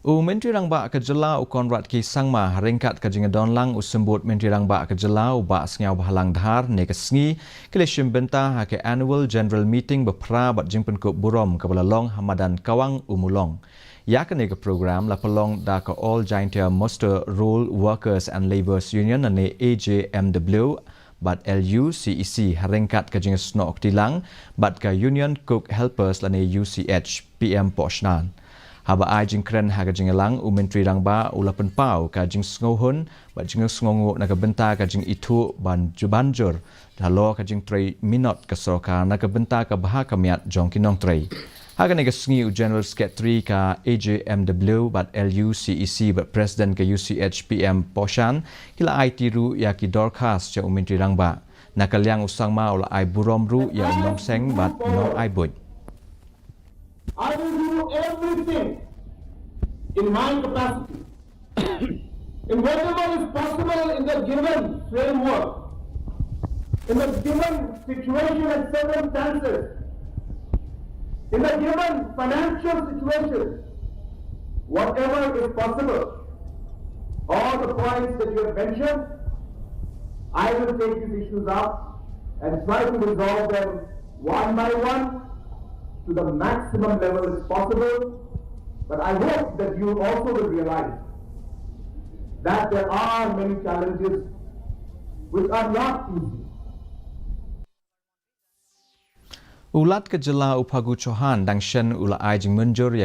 Myntri Rangbah ke jela Konrad ki sangma haringkat ke jingadon lang usembut Myntri Rangbah ke jela ba sngau bahalang dhar ne ke sngi ke Ïashim bynta ha ke annual general meeting bepra bat jingpynkup burom ke balalong MADAN KAWANG umulong. Ya ke ne ke program la pelong da ke all Jaintia Muster Rural Workers and Labours Union ane AJMW bat LUCEC haringkat ke jingasnok tilang bat ke Union Cook Helpers lane UCH PM Poshnan. Haba ai jing kren ha ka jing elang Myntri Rangbah ulapan pau ka jing sngohun ba jing sngongo na ka benta ka jing itu ban jubanjur dalo ka jing 3 minut ka soka na ka benta ka baha kamiat jong kinong 3 ha ka ne ka sngi general secretary ka AJMW bat LUCEC bat president ka UCH PM Poshan kila ai tiru ya ki dorkas cha Myntri Rangbah na ka liang usang ma ula ai burom ru ya umong seng bat no ai bud. I will do everything in my capacity, in whatever is possible in the given framework, in the given situation and circumstances, in the given financial situation, whatever is possible, all the points that you have mentioned, I will take these issues up and try to resolve them one by one, to the maximum level as possible, but I hope that you also will realize that there are many challenges which are not easy. Ulat ke jela upagu Chauhan dangshen ula ai jing munjur